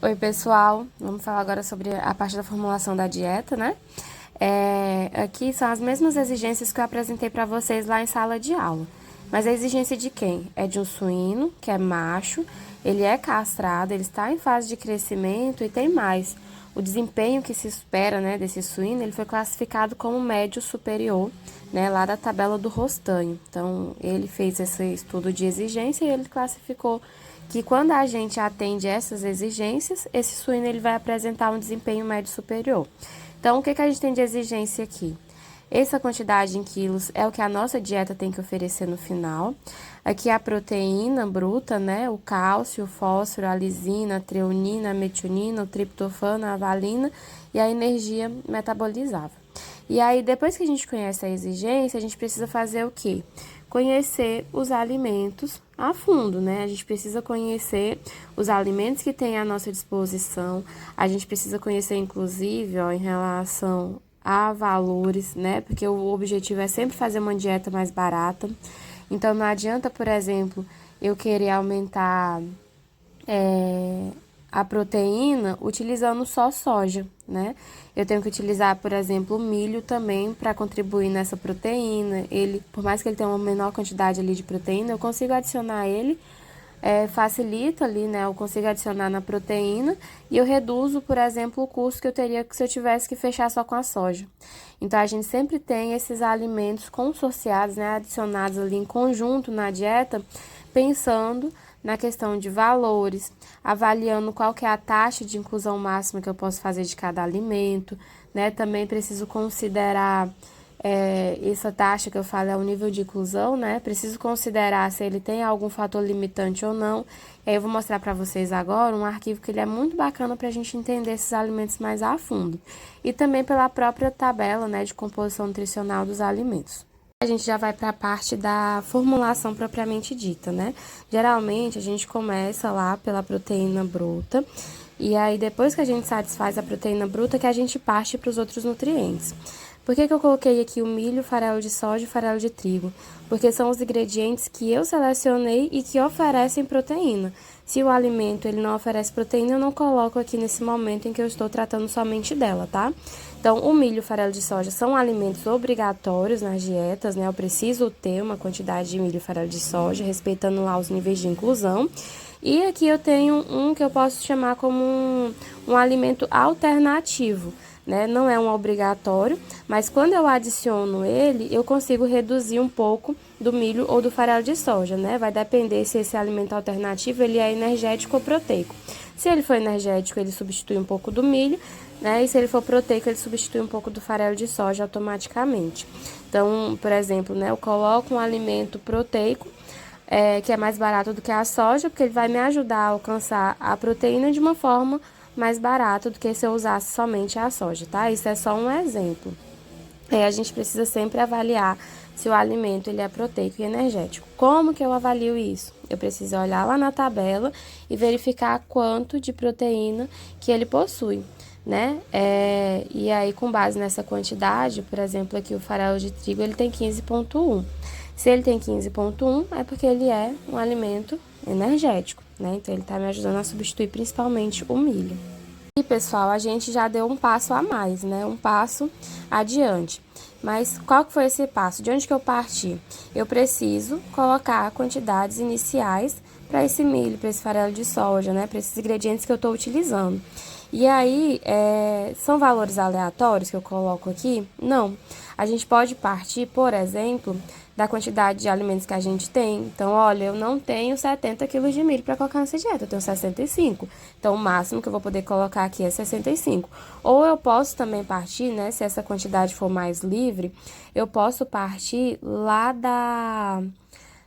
Oi, pessoal. Vamos falar agora sobre a parte da formulação da dieta, né? Aqui são as mesmas exigências que eu apresentei para vocês lá em sala de aula. Mas a exigência de quem? É de um suíno, que é macho, ele é castrado, ele está em fase de crescimento e tem mais. O desempenho que se espera, né, desse suíno, ele foi classificado como médio superior, né, lá da tabela do Rostanho. Então, ele fez esse estudo de exigência e ele classificou que quando a gente atende essas exigências, esse suíno ele vai apresentar um desempenho médio superior. Então, o que a gente tem de exigência aqui? Essa quantidade em quilos é o que a nossa dieta tem que oferecer no final. Aqui a proteína bruta, né? O cálcio, o fósforo, a lisina, a treonina, a metionina, o triptofano, a valina e a energia metabolizável. E aí, depois que a gente conhece a exigência, a gente precisa fazer o quê? Conhecer os alimentos a fundo, né? A gente precisa conhecer os alimentos que tem à nossa disposição, a gente precisa conhecer, inclusive, ó, em relação a valores, né? Porque o objetivo é sempre fazer uma dieta mais barata. Então, não adianta, por exemplo, eu querer aumentar a proteína utilizando só soja, né? Eu tenho que utilizar, por exemplo, o milho também para contribuir nessa proteína. Ele, por mais que ele tenha uma menor quantidade ali de proteína, eu consigo adicionar ele, facilita ali, né? Eu consigo adicionar na proteína e eu reduzo, por exemplo, o custo que eu teria se eu tivesse que fechar só com a soja. Então, a gente sempre tem esses alimentos consorciados, né? Adicionados ali em conjunto na dieta, pensando na questão de valores, avaliando qual que é a taxa de inclusão máxima que eu posso fazer de cada alimento, né? Também preciso considerar essa taxa que eu falo é o nível de inclusão, né? Preciso considerar se ele tem algum fator limitante ou não. E aí eu vou mostrar para vocês agora um arquivo que ele é muito bacana para a gente entender esses alimentos mais a fundo. E também pela própria tabela, né, de composição nutricional dos alimentos. A gente já vai para a parte da formulação propriamente dita, né? Geralmente a gente começa lá pela proteína bruta e aí depois que a gente satisfaz a proteína bruta que a gente parte para os outros nutrientes. Por que eu coloquei aqui o milho, farelo de soja e farelo de trigo? Porque são os ingredientes que eu selecionei e que oferecem proteína. Se o alimento ele não oferece proteína, eu não coloco aqui nesse momento em que eu estou tratando somente dela, tá? Então, o milho e o farelo de soja são alimentos obrigatórios nas dietas, né? Eu preciso ter uma quantidade de milho e farelo de soja, respeitando lá os níveis de inclusão. E aqui eu tenho um que eu posso chamar como um alimento alternativo, né? Não é um obrigatório, mas quando eu adiciono ele, eu consigo reduzir um pouco do milho ou do farelo de soja, né? Vai depender se esse alimento alternativo ele é energético ou proteico. Se ele for energético, ele substitui um pouco do milho, né? E se ele for proteico, ele substitui um pouco do farelo de soja automaticamente. Então, por exemplo, né? Eu coloco um alimento proteico, que é mais barato do que a soja, porque ele vai me ajudar a alcançar a proteína de uma forma mais barata do que se eu usasse somente a soja, tá? Isso é só um exemplo. A gente precisa sempre avaliar se o alimento ele é proteico e energético. Como que eu avalio isso? Eu preciso olhar lá na tabela e verificar quanto de proteína que ele possui, né? E aí, com base nessa quantidade, por exemplo, aqui o farelo de trigo ele tem 15,1. Se ele tem 15,1, é porque ele é um alimento energético, né? Então, ele está me ajudando a substituir principalmente o milho. E, pessoal, a gente já deu um passo a mais, né? Um passo adiante. Mas qual que foi esse passo? De onde que eu parti? Eu preciso colocar quantidades iniciais para esse milho, para esse farelo de soja, né? Para esses ingredientes que eu estou utilizando. E aí, são valores aleatórios que eu coloco aqui? Não. A gente pode partir, por exemplo, da quantidade de alimentos que a gente tem. Então, olha, eu não tenho 70 quilos de milho para colocar nessa dieta, eu tenho 65. Então, o máximo que eu vou poder colocar aqui é 65. Ou eu posso também partir, né, se essa quantidade for mais livre, eu posso partir lá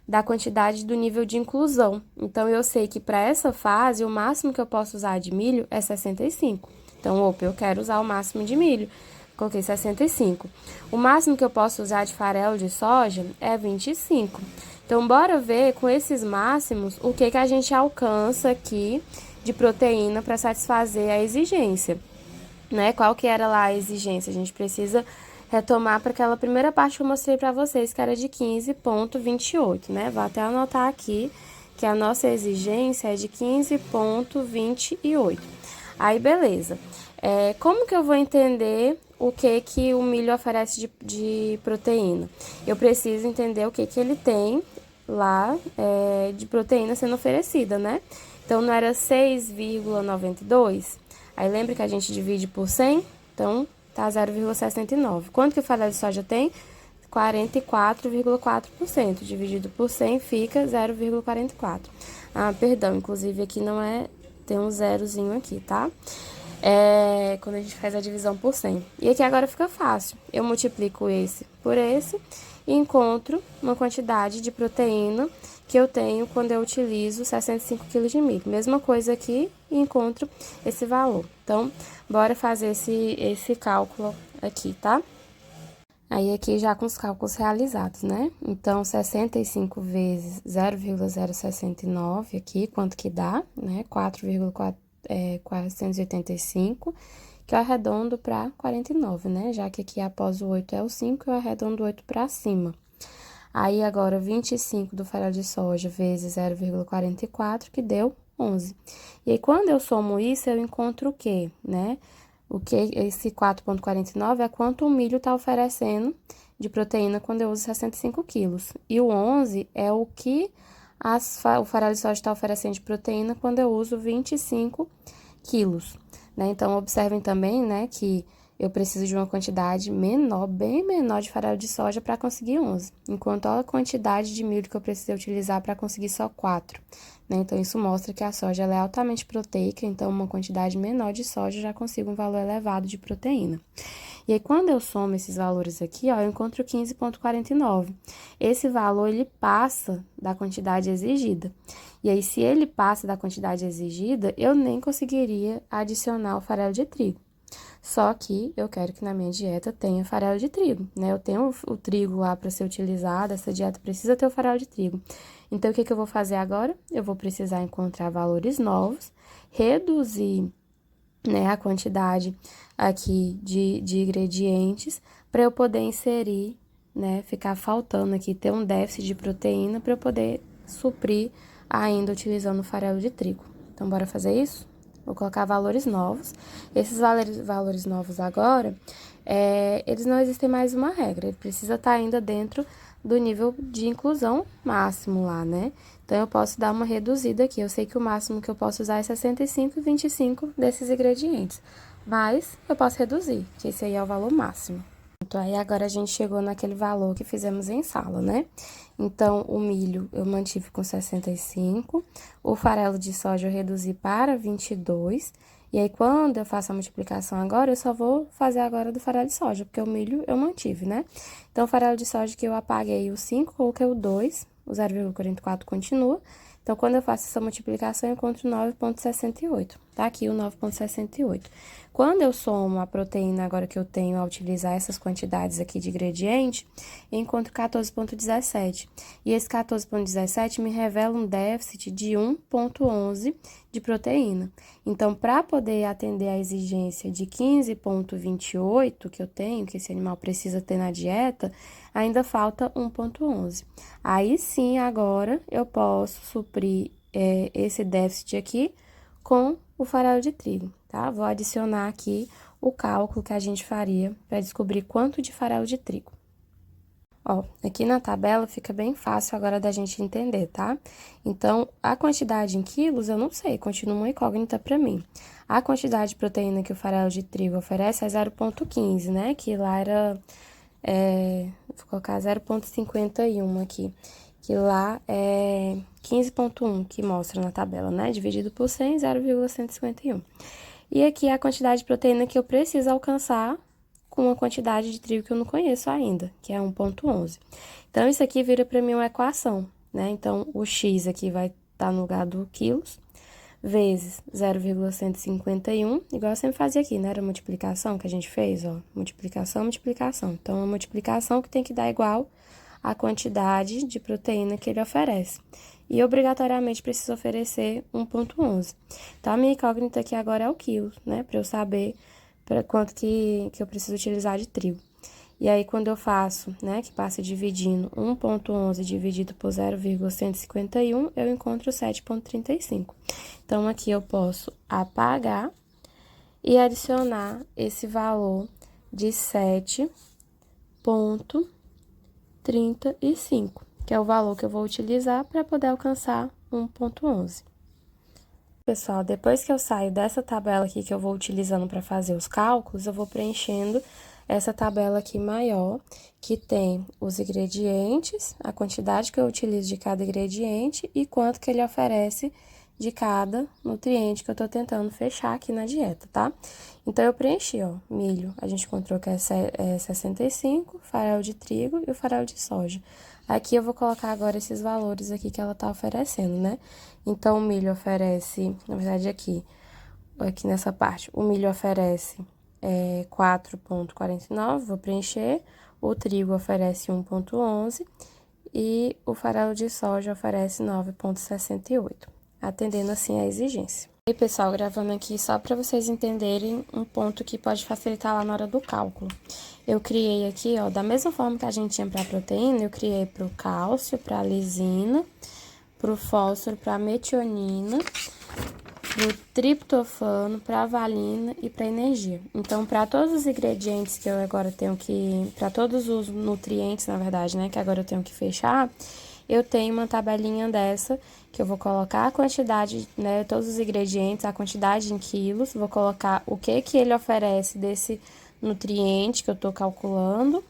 da quantidade do nível de inclusão. Então, eu sei que para essa fase, o máximo que eu posso usar de milho é 65. Então, opa, eu quero usar o máximo de milho. Coloquei 65. O máximo que eu posso usar de farelo de soja é 25. Então, bora ver com esses máximos o que a gente alcança aqui de proteína para satisfazer a exigência, né? Qual que era lá a exigência? A gente precisa retomar para aquela primeira parte que eu mostrei para vocês, que era de 15,28, né? Vou até anotar aqui que a nossa exigência é de 15,28. Aí, beleza. Como que eu vou entender o que o milho oferece de proteína? Eu preciso entender o que ele tem lá de proteína sendo oferecida, né? Então, não era 6,92? Aí, lembra que a gente divide por 100? Então, tá 0,69. Quanto que o farelo de soja tem? 44,4%. Dividido por 100 fica 0,44. Ah, perdão, inclusive aqui não é... Tem um zerozinho aqui, tá? Quando a gente faz a divisão por 100. E aqui agora fica fácil. Eu multiplico esse por esse e encontro uma quantidade de proteína que eu tenho quando eu utilizo 65 kg de milho. Mesma coisa aqui e encontro esse valor. Então, bora fazer esse cálculo aqui, tá? Aí, aqui já com os cálculos realizados, né? Então, 65 vezes 0,069 aqui, quanto que dá, né? 4,485, que eu arredondo para 49, né? Já que aqui após o 8 é o 5, eu arredondo o 8 para cima. Aí, agora, 25 do farelo de soja vezes 0,44, que deu 11. E aí, quando eu somo isso, eu encontro o quê, né? Esse 4,49 é quanto o milho está oferecendo de proteína quando eu uso 65 quilos. E o 11 é o que o farelo de soja está oferecendo de proteína quando eu uso 25 quilos, né? Então, observem também, né, que eu preciso de uma quantidade menor, bem menor de farelo de soja para conseguir 11, enquanto a quantidade de milho que eu preciso utilizar para conseguir só 4. Né? Então, isso mostra que a soja ela é altamente proteica, então uma quantidade menor de soja já consigo um valor elevado de proteína. E aí, quando eu somo esses valores aqui, ó, eu encontro 15,49. Esse valor, ele passa da quantidade exigida. E aí, se ele passa da quantidade exigida, eu nem conseguiria adicionar o farelo de trigo. Só que eu quero que na minha dieta tenha farelo de trigo, né? Eu tenho o trigo lá para ser utilizado, essa dieta precisa ter o farelo de trigo. Então, o que eu vou fazer agora? Eu vou precisar encontrar valores novos, reduzir, né, a quantidade aqui de ingredientes para eu poder inserir, né, ficar faltando aqui, ter um déficit de proteína para eu poder suprir ainda utilizando o farelo de trigo. Então, bora fazer isso? Vou colocar valores novos. Esses valores novos agora, eles não existem mais uma regra. Ele precisa estar ainda dentro do nível de inclusão máximo lá, né? Então, eu posso dar uma reduzida aqui. Eu sei que o máximo que eu posso usar é 65 e 25 desses ingredientes. Mas, eu posso reduzir, que esse aí é o valor máximo. Então, aí agora a gente chegou naquele valor que fizemos em sala, né? Então, o milho eu mantive com 65, o farelo de soja eu reduzi para 22, e aí quando eu faço a multiplicação agora, eu só vou fazer agora do farelo de soja, porque o milho eu mantive, né? Então, o farelo de soja que eu apaguei o 5, coloquei o 2, o 0,44 continua. Então, quando eu faço essa multiplicação, eu encontro 9,68. Tá aqui o 9,68. Quando eu somo a proteína agora que eu tenho a utilizar essas quantidades aqui de ingrediente, eu encontro 14,17. E esse 14,17 me revela um déficit de 1,11 de proteína. Então, para poder atender a exigência de 15,28 que eu tenho, que esse animal precisa ter na dieta, ainda falta 1,11. Aí sim, agora eu posso suprir esse déficit aqui com o farelo de trigo, tá? Vou adicionar aqui o cálculo que a gente faria para descobrir quanto de farelo de trigo. Ó, aqui na tabela fica bem fácil agora da gente entender, tá? Então, a quantidade em quilos eu não sei, continua uma incógnita para mim. A quantidade de proteína que o farelo de trigo oferece é 0,15, né? Que lá era, vou colocar 0,51 aqui, que lá é 15,1 que mostra na tabela, né? Dividido por 100, 0,151. E aqui é a quantidade de proteína que eu preciso alcançar com uma quantidade de trigo que eu não conheço ainda, que é 1,11. Então, isso aqui vira para mim uma equação, né? Então, o x aqui vai estar no lugar do quilos, vezes 0,151, igual eu sempre fazia aqui, né? Era a multiplicação que a gente fez, ó. Multiplicação, multiplicação. Então, a multiplicação que tem que dar igual a quantidade de proteína que ele oferece. E, obrigatoriamente, precisa oferecer 1,11. Então, a minha incógnita aqui agora é o quilo, né? Para eu saber quanto que eu preciso utilizar de trigo. E aí, quando eu faço, né, que passa dividindo 1,11 dividido por 0,151, eu encontro 7,35. Então, aqui eu posso apagar e adicionar esse valor de 7,35, que é o valor que eu vou utilizar para poder alcançar 1,11. Pessoal, depois que eu saio dessa tabela aqui que eu vou utilizando para fazer os cálculos, eu vou preenchendo essa tabela aqui maior, que tem os ingredientes, a quantidade que eu utilizo de cada ingrediente e quanto que ele oferece de cada nutriente que eu tô tentando fechar aqui na dieta, tá? Então, eu preenchi, ó, milho, a gente encontrou que é 65, farelo de trigo e o farelo de soja. Aqui eu vou colocar agora esses valores aqui que ela tá oferecendo, né? Então, o milho oferece, na verdade, aqui nessa parte, o milho oferece 4,49, vou preencher, o trigo oferece 1,11 e o farelo de soja oferece 9,68, atendendo assim a exigência. E pessoal, gravando aqui só para vocês entenderem um ponto que pode facilitar lá na hora do cálculo. Eu criei aqui, ó, da mesma forma que a gente tinha para a proteína, eu criei para o cálcio, para a lisina, para o fósforo, para a metionina, para o triptofano, para a valina e para a energia. Então, para todos os ingredientes que eu agora tenho que... para todos os nutrientes, na verdade, né, que agora eu tenho que fechar, eu tenho uma tabelinha dessa, que eu vou colocar a quantidade, né, todos os ingredientes, a quantidade em quilos, vou colocar o que ele oferece desse nutriente que eu tô calculando,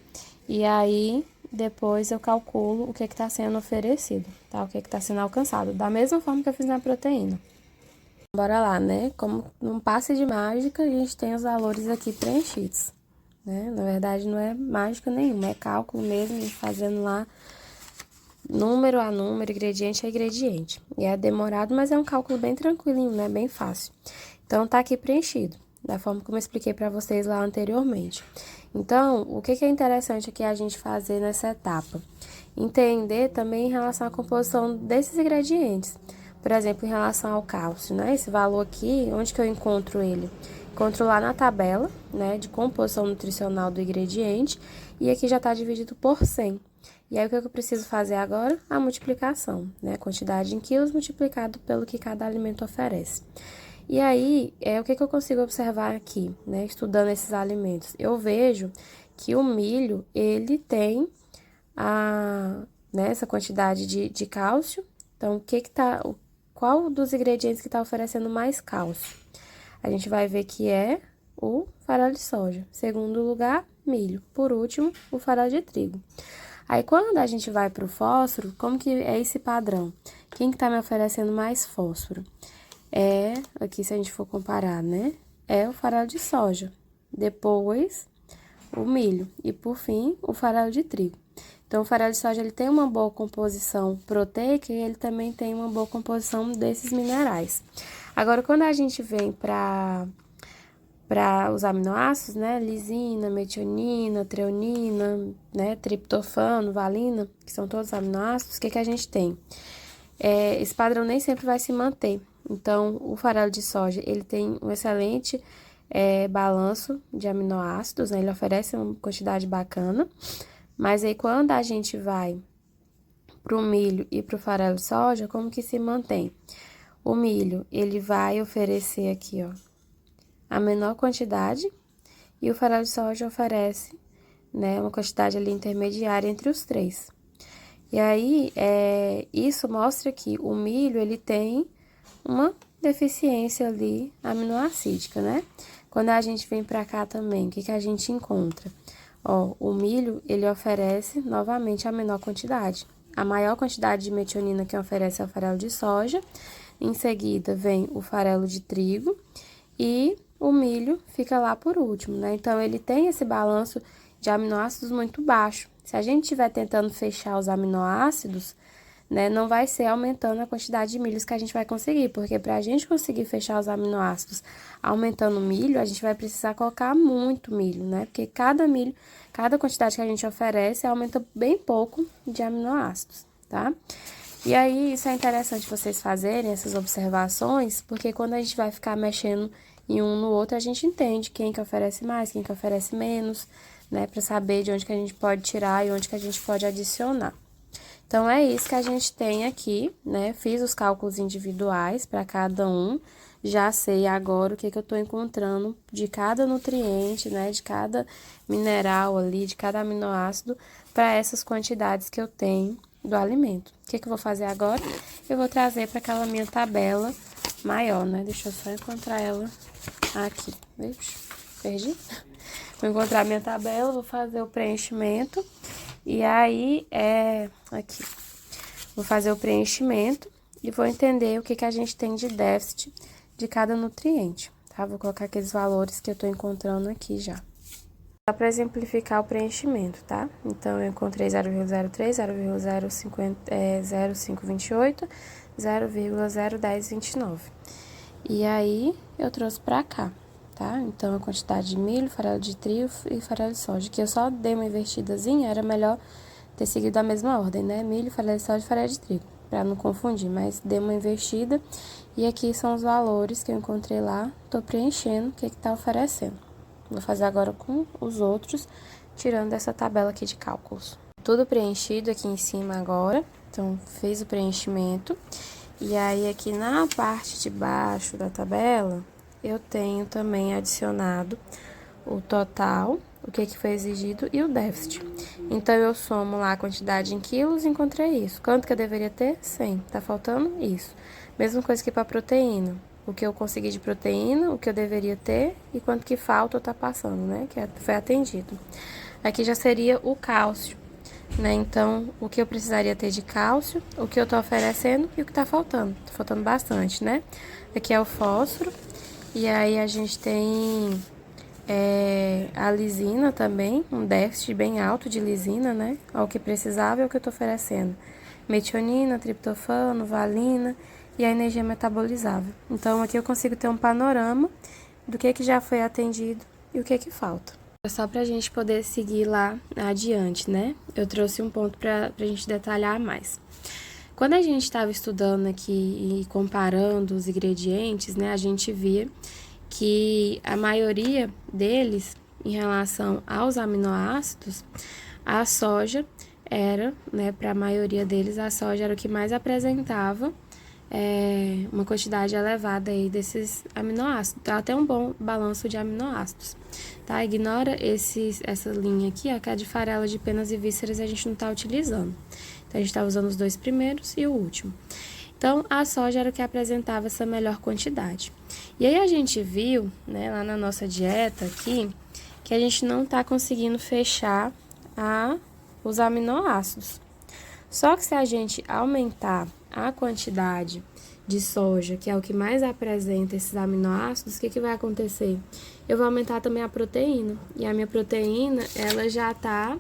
e aí depois eu calculo o que tá sendo oferecido, tá? O que tá sendo alcançado, da mesma forma que eu fiz na proteína. Bora lá, né? Como num passe de mágica, a gente tem os valores aqui preenchidos, né? Na verdade, não é mágica nenhuma, é cálculo mesmo, fazendo lá número a número, ingrediente a ingrediente. E é demorado, mas é um cálculo bem tranquilinho, né? Bem fácil. Então, tá aqui preenchido, da forma como eu expliquei para vocês lá anteriormente. Então, o que é interessante aqui a gente fazer nessa etapa? Entender também em relação à composição desses ingredientes. Por exemplo, em relação ao cálcio, né? Esse valor aqui, onde que eu encontro ele? Encontro lá na tabela, né, de composição nutricional do ingrediente, e aqui já está dividido por 100. E aí, o que eu preciso fazer agora? A multiplicação, né? Quantidade em quilos multiplicado pelo que cada alimento oferece. E aí, o que eu consigo observar aqui, né? Estudando esses alimentos. Eu vejo que o milho, ele tem né, essa quantidade de cálcio. Então, qual dos ingredientes que está oferecendo mais cálcio? A gente vai ver que é o farelo de soja. Segundo lugar, milho. Por último, o farelo de trigo. Aí, quando a gente vai para o fósforo, como que é esse padrão? Quem que tá me oferecendo mais fósforo? Aqui se a gente for comparar, né? É o farelo de soja. Depois, o milho. E, por fim, o farelo de trigo. Então, o farelo de soja, ele tem uma boa composição proteica e ele também tem uma boa composição desses minerais. Agora, quando a gente vem para os aminoácidos, né, lisina, metionina, treonina, né, triptofano, valina, que são todos aminoácidos, o que a gente tem? Esse padrão nem sempre vai se manter. Então, o farelo de soja, ele tem um excelente balanço de aminoácidos, né, ele oferece uma quantidade bacana, mas aí quando a gente vai pro milho e pro farelo de soja, como que se mantém? O milho, ele vai oferecer aqui, ó, a menor quantidade, e o farelo de soja oferece, né, uma quantidade ali intermediária entre os três. E aí, isso mostra que o milho, ele tem uma deficiência ali aminoácida, né? Quando a gente vem pra cá também, o que a gente encontra? Ó, o milho, ele oferece, novamente, a menor quantidade. A maior quantidade de metionina que oferece é o farelo de soja. Em seguida, vem o farelo de trigo e o milho fica lá por último, né? Então, ele tem esse balanço de aminoácidos muito baixo. Se a gente estiver tentando fechar os aminoácidos, né, não vai ser aumentando a quantidade de milhos que a gente vai conseguir, porque para a gente conseguir fechar os aminoácidos aumentando o milho, a gente vai precisar colocar muito milho, né? Porque cada quantidade que a gente oferece, aumenta bem pouco de aminoácidos, tá? E aí, isso é interessante vocês fazerem essas observações, porque quando a gente vai ficar mexendo em um no outro, a gente entende quem que oferece mais, quem que oferece menos, né, para saber de onde que a gente pode tirar e onde que a gente pode adicionar. Então, é isso que a gente tem aqui, né? Fiz os cálculos individuais para cada um, já sei agora o que que eu tô encontrando de cada nutriente, né? De cada mineral ali, de cada aminoácido, para essas quantidades que eu tenho do alimento. O que que eu vou fazer agora? Eu vou trazer para aquela minha tabela maior, né? Deixa eu só encontrar ela aqui. Vixe, perdi? Vou encontrar minha tabela, vou fazer o preenchimento. E aí, aqui, vou fazer o preenchimento e vou entender o que que a gente tem de déficit de cada nutriente, tá? Vou colocar aqueles valores que eu tô encontrando aqui já. Só para exemplificar o preenchimento, tá? Então, eu encontrei 0,03, 0,0528, 0,01029. E aí, eu trouxe pra cá, tá? Então, a quantidade de milho, farelo de trigo e farelo de soja, que eu só dei uma invertidazinha, era melhor ter seguido a mesma ordem, né? Milho, farelo de soja e farelo de trigo, pra não confundir, mas dei uma invertida. E aqui são os valores que eu encontrei lá, tô preenchendo o que que tá oferecendo. Vou fazer agora com os outros, tirando essa tabela aqui de cálculos. Tudo preenchido aqui em cima agora, então, fiz o preenchimento. E aí, aqui na parte de baixo da tabela, eu tenho também adicionado o total, o que que foi exigido e o déficit. Então, eu somo lá a quantidade em quilos e encontrei isso. Quanto que eu deveria ter? 100. Tá faltando isso. Mesma coisa que para proteína. O que eu consegui de proteína, o que eu deveria ter e quanto que falta ou tá passando, né? Que foi atendido. Aqui já seria o cálcio, né? Então, o que eu precisaria ter de cálcio, o que eu tô oferecendo e o que tá faltando. Tá faltando bastante, né? Aqui é o fósforo. E aí, a gente tem a lisina também, um déficit bem alto de lisina, né? O que precisava é o que eu tô oferecendo. Metionina, triptofano, valina e a energia metabolizável. Então, aqui eu consigo ter um panorama do que já foi atendido e o que falta. Só pra gente poder seguir lá adiante, né? Eu trouxe um ponto pra gente detalhar mais. Quando a gente estava estudando aqui e comparando os ingredientes, né? A gente via que a maioria deles, em relação aos aminoácidos, a soja era, né, para a maioria deles, a soja era o que mais apresentava uma quantidade elevada aí desses aminoácidos. Então, até um bom balanço de aminoácidos, tá? Ignora essa linha aqui, ó, que é de farelo de penas e vísceras, a gente não tá utilizando. Então, a gente tá usando os dois primeiros e o último. Então, a soja era o que apresentava essa melhor quantidade. E aí, a gente viu, né, lá na nossa dieta aqui, que a gente não tá conseguindo fechar os aminoácidos. Só que se a gente aumentar a quantidade de soja, que é o que mais apresenta esses aminoácidos, o que vai acontecer? Eu vou aumentar também a proteína. E a minha proteína, ela já tá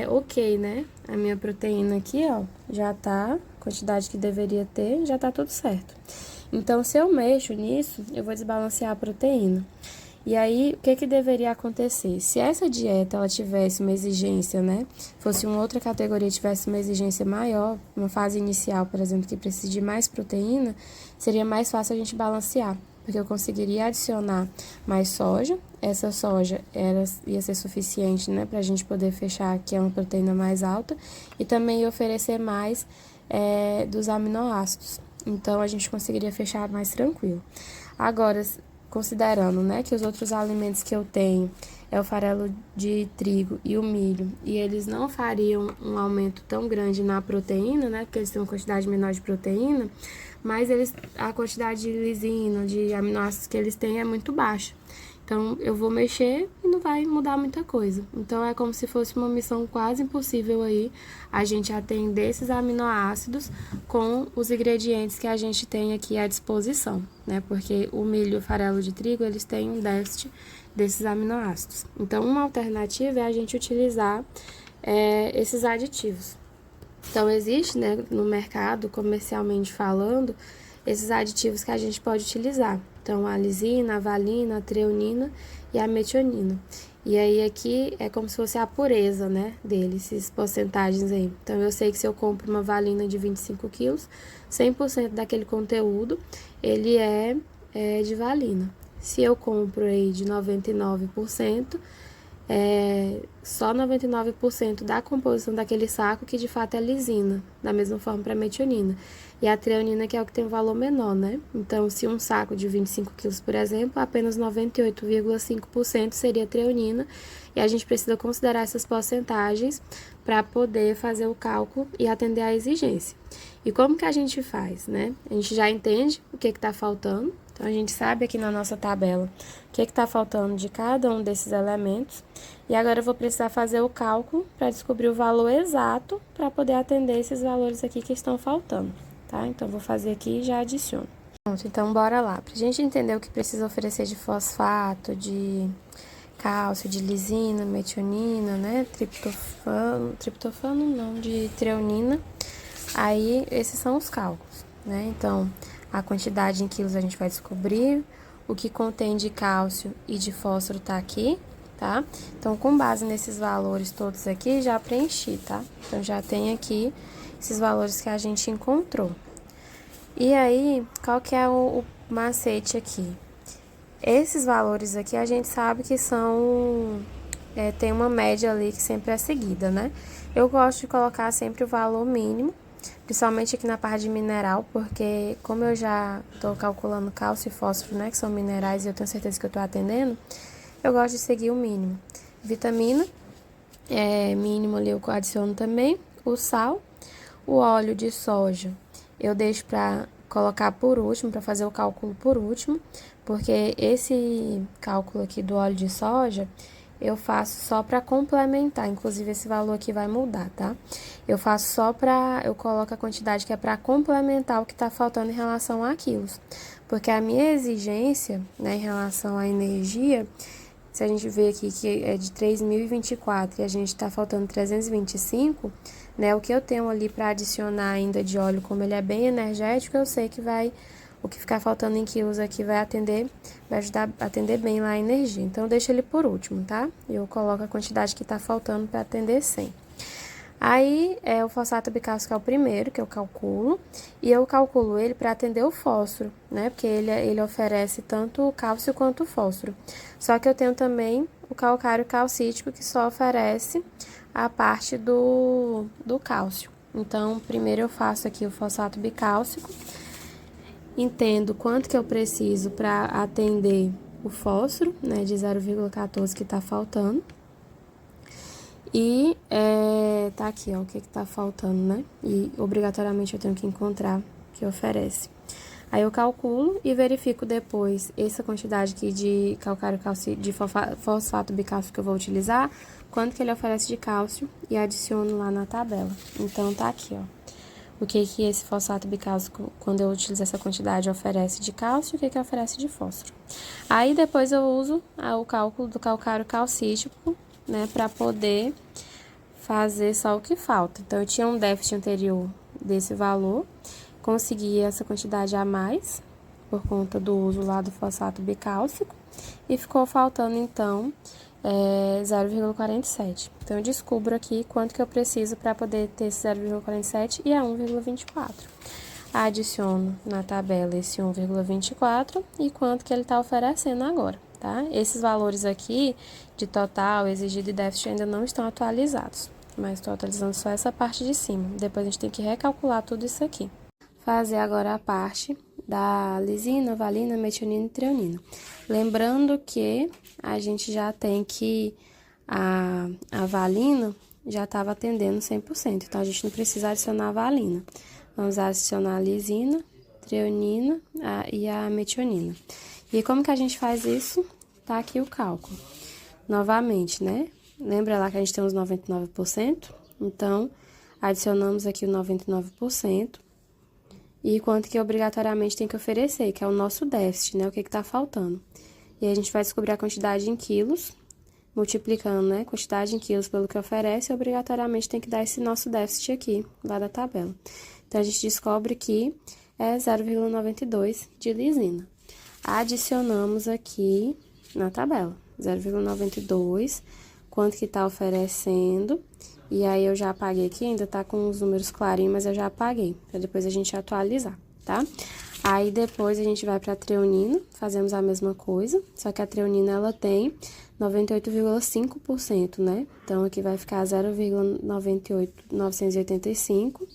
ok, né? A minha proteína aqui, ó, já tá, quantidade que deveria ter, já tá tudo certo. Então, se eu mexo nisso, eu vou desbalancear a proteína. E aí, o que deveria acontecer? Se essa dieta, ela tivesse uma exigência, né? Fosse uma outra categoria, tivesse uma exigência maior, uma fase inicial, por exemplo, que precisa de mais proteína, seria mais fácil a gente balancear. Porque eu conseguiria adicionar mais soja, essa soja ia ser suficiente, né? Pra gente poder fechar que é uma proteína mais alta, e também ia oferecer mais dos aminoácidos. Então, a gente conseguiria fechar mais tranquilo. Agora, considerando, né, que os outros alimentos que eu tenho é o farelo de trigo e o milho, e eles não fariam um aumento tão grande na proteína, né, porque eles têm uma quantidade menor de proteína, mas a quantidade de lisina, de aminoácidos que eles têm é muito baixa. Então, eu vou mexer e não vai mudar muita coisa. Então, é como se fosse uma missão quase impossível aí, a gente atender esses aminoácidos com os ingredientes que a gente tem aqui à disposição, né? Porque o milho e o farelo de trigo, eles têm um déficit desses aminoácidos. Então, uma alternativa é a gente utilizar esses aditivos. Então, existe, né, no mercado, comercialmente falando, esses aditivos que a gente pode utilizar. Então, a lisina, a valina, a treonina e a metionina. E aí, aqui é como se fosse a pureza, né, deles, esses porcentagens aí. Então, eu sei que se eu compro uma valina de 25 quilos, 100% daquele conteúdo, ele é de valina. Se eu compro aí de 99%, só 99% da composição daquele saco que de fato é lisina, da mesma forma para a metionina. E a treonina que é o que tem um valor menor, né? Então, se um saco de 25 quilos, por exemplo, apenas 98,5% seria treonina, e a gente precisa considerar essas porcentagens para poder fazer o cálculo e atender à exigência. E como que a gente faz, né? A gente já entende o que está faltando, então a gente sabe aqui na nossa tabela o que está faltando de cada um desses elementos. E agora eu vou precisar fazer o cálculo para descobrir o valor exato para poder atender esses valores aqui que estão faltando, tá? Então, vou fazer aqui e já adiciono. Pronto, então bora lá. Pra gente entender o que precisa oferecer de fosfato, de cálcio, de lisina, metionina, né? Triptofano não, de treonina. Aí, esses são os cálculos, né? Então, a quantidade em quilos a gente vai descobrir, o que contém de cálcio e de fósforo tá aqui, tá? Então, com base nesses valores todos aqui, já preenchi, tá? Então, já tem aqui esses valores que a gente encontrou. E aí, qual que é o macete aqui? Esses valores aqui a gente sabe que são... tem uma média ali que sempre é seguida, né? Eu gosto de colocar sempre o valor mínimo, principalmente aqui na parte de mineral, porque como eu já tô calculando cálcio e fósforo, né, que são minerais e eu tenho certeza que eu tô atendendo, eu gosto de seguir o mínimo. Vitamina, mínimo ali eu adiciono também, o sal, o óleo de soja, eu deixo para colocar por último, para fazer o cálculo por último, porque esse cálculo aqui do óleo de soja, eu faço só para complementar, inclusive esse valor aqui vai mudar, tá? Eu faço só eu coloco a quantidade que é para complementar o que tá faltando em relação a quilos. Porque a minha exigência, né, em relação à energia, se a gente vê aqui que é de 3.024 e a gente tá faltando 325, né, o que eu tenho ali para adicionar ainda de óleo, como ele é bem energético, eu sei que o que ficar faltando em quilos aqui vai ajudar a atender bem lá a energia. Então, eu deixo ele por último, tá? Eu coloco a quantidade que tá faltando para atender 100. Aí, o fosfato bicálcico é o primeiro que eu calculo, e eu calculo ele para atender o fósforo, né? Porque ele oferece tanto o cálcio quanto o fósforo. Só que eu tenho também o calcário calcítico, que só oferece a parte do cálcio. Então, primeiro eu faço aqui o fosfato bicálcico, entendo quanto que eu preciso para atender o fósforo, né, de 0,14 que tá faltando. E tá aqui, ó, o que tá faltando, né? E obrigatoriamente eu tenho que encontrar o que oferece. Aí eu calculo e verifico depois essa quantidade aqui de fosfato bicálcico que eu vou utilizar, quanto que ele oferece de cálcio e adiciono lá na tabela. Então, tá aqui, ó. O que esse fosfato bicálcico, quando eu utilizo essa quantidade, oferece de cálcio e o que oferece de fósforo. Aí, depois eu uso o cálculo do calcário calcítico, né, para poder fazer só o que falta. Então, eu tinha um déficit anterior desse valor, consegui essa quantidade a mais, por conta do uso lá do fosfato bicálcico, e ficou faltando, então, 0,47. Então, eu descubro aqui quanto que eu preciso para poder ter esse 0,47 e é 1,24. Adiciono na tabela esse 1,24 e quanto que ele está oferecendo agora, tá? Esses valores aqui de total, exigido e déficit ainda não estão atualizados, mas estou atualizando só essa parte de cima. Depois a gente tem que recalcular tudo isso aqui. Fazer agora a parte da lisina, valina, metionina e treonina. Lembrando que a gente já tem que a valina já estava atendendo 100%, então a gente não precisa adicionar a valina. Vamos adicionar a lisina, treonina e a metionina. E como que a gente faz isso? Tá aqui o cálculo. Novamente, né? Lembra lá que a gente tem os 99%? Então, adicionamos aqui o 99%. E quanto que obrigatoriamente tem que oferecer, que é o nosso déficit, né? O que tá faltando. E aí a gente vai descobrir a quantidade em quilos, multiplicando, né? Quantidade em quilos pelo que oferece, e obrigatoriamente tem que dar esse nosso déficit aqui, lá da tabela. Então, a gente descobre que é 0,92 de lisina. Adicionamos aqui na tabela, 0,92, quanto que tá oferecendo. E aí, eu já apaguei aqui, ainda tá com os números clarinhos, mas eu já apaguei, pra depois a gente atualizar, tá? Aí, depois a gente vai pra treonina, fazemos a mesma coisa, só que a treonina, ela tem 98,5%, né? Então, aqui vai ficar 0,98985,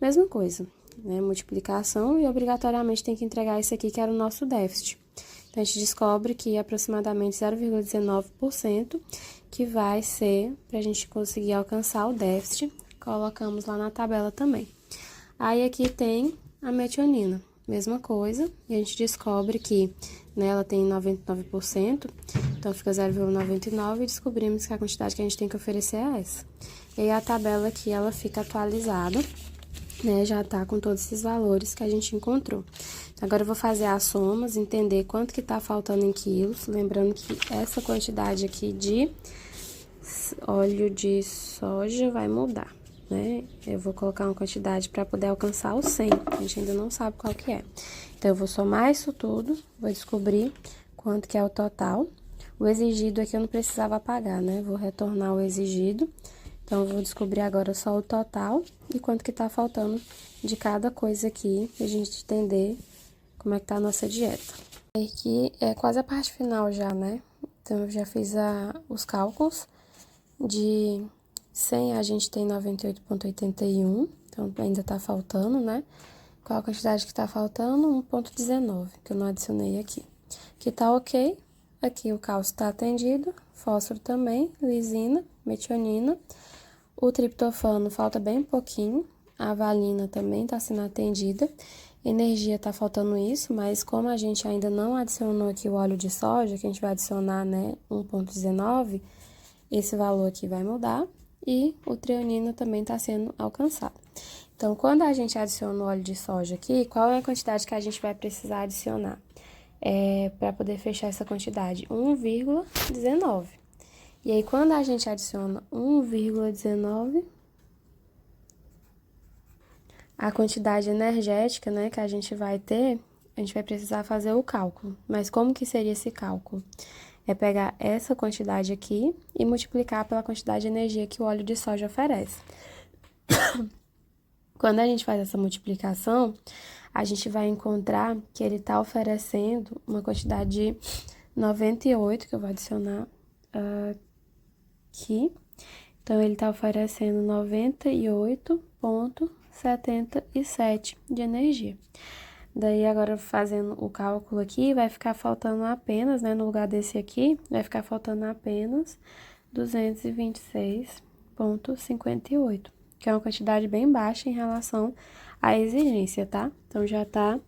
mesma coisa, né? Multiplicação e obrigatoriamente tem que entregar isso aqui que era o nosso déficit. Então, a gente descobre que aproximadamente 0,19% que vai ser para a gente conseguir alcançar o déficit. Colocamos lá na tabela também. Aí, aqui tem a metionina, mesma coisa, e a gente descobre que nela tem 99%, então fica 0,99 e descobrimos que a quantidade que a gente tem que oferecer é essa. E aí, a tabela aqui, ela fica atualizada, né, já tá com todos esses valores que a gente encontrou. Então, agora eu vou fazer as somas, entender quanto que tá faltando em quilos, lembrando que essa quantidade aqui de óleo de soja vai mudar, né? Eu vou colocar uma quantidade para poder alcançar o 100, a gente ainda não sabe qual que é. Então, eu vou somar isso tudo, vou descobrir quanto que é o total. O exigido aqui eu não precisava pagar, né? Vou retornar o exigido. Então, eu vou descobrir agora só o total e quanto que tá faltando de cada coisa aqui, pra gente entender como é que tá a nossa dieta. Aqui é quase a parte final já, né? Então, eu já fiz os cálculos. De 100 a gente tem 98,81, então ainda tá faltando, né? Qual a quantidade que tá faltando? 1,19, que eu não adicionei aqui. Aqui tá ok, aqui o cálcio tá atendido, fósforo também, lisina, metionina. O triptofano falta bem pouquinho, a valina também tá sendo atendida. Energia tá faltando isso, mas como a gente ainda não adicionou aqui o óleo de soja, que a gente vai adicionar, né, 1,19, esse valor aqui vai mudar e o treonina também está sendo alcançado. Então, quando a gente adiciona o óleo de soja aqui, qual é a quantidade que a gente vai precisar adicionar? Para poder fechar essa quantidade, 1,19. E aí, quando a gente adiciona 1,19, a quantidade energética, né, que a gente vai ter, a gente vai precisar fazer o cálculo. Mas como que seria esse cálculo? É pegar essa quantidade aqui e multiplicar pela quantidade de energia que o óleo de soja oferece. Quando a gente faz essa multiplicação, a gente vai encontrar que ele está oferecendo uma quantidade de 98, que eu vou adicionar aqui. Então, ele está oferecendo 98,77 de energia. Daí, agora, fazendo o cálculo aqui, vai ficar faltando apenas, né, no lugar desse aqui, vai ficar faltando apenas 226,58, que é uma quantidade bem baixa em relação à exigência, tá? Então, já tá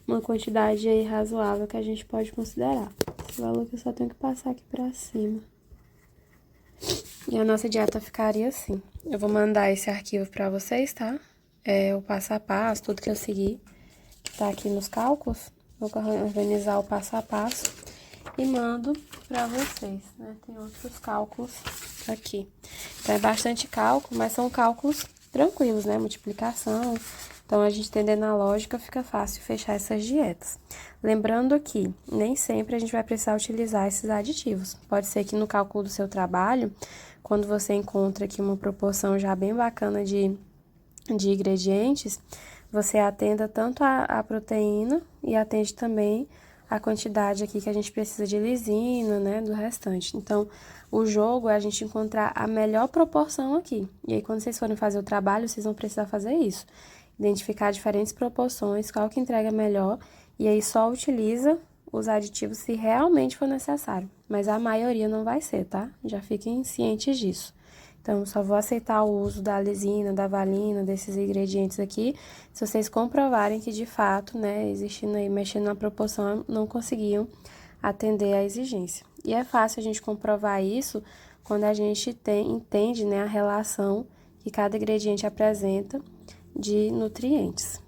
uma quantidade aí razoável que a gente pode considerar. Esse valor que eu só tenho que passar aqui pra cima. E a nossa dieta ficaria assim. Eu vou mandar esse arquivo pra vocês, tá? O passo a passo, tudo que eu segui, que tá aqui nos cálculos. Vou organizar o passo a passo e mando pra vocês, né? Tem outros cálculos aqui. Então, é bastante cálculo, mas são cálculos tranquilos, né? Multiplicação. Então, a gente entendendo a lógica, fica fácil fechar essas dietas. Lembrando que nem sempre a gente vai precisar utilizar esses aditivos. Pode ser que no cálculo do seu trabalho, quando você encontra aqui uma proporção já bem bacana de ingredientes, você atenda tanto a proteína e atende também a quantidade aqui que a gente precisa de lisina, né, do restante. Então, o jogo é a gente encontrar a melhor proporção aqui. E aí, quando vocês forem fazer o trabalho, vocês vão precisar fazer isso. Identificar diferentes proporções, qual que entrega melhor, e aí só utiliza os aditivos se realmente for necessário. Mas a maioria não vai ser, tá? Já fiquem cientes disso. Então, só vou aceitar o uso da lisina, da valina, desses ingredientes aqui, se vocês comprovarem que, de fato, né, existindo aí, mexendo na proporção, não conseguiam atender à exigência. E é fácil a gente comprovar isso quando a gente entende, né, a relação que cada ingrediente apresenta de nutrientes.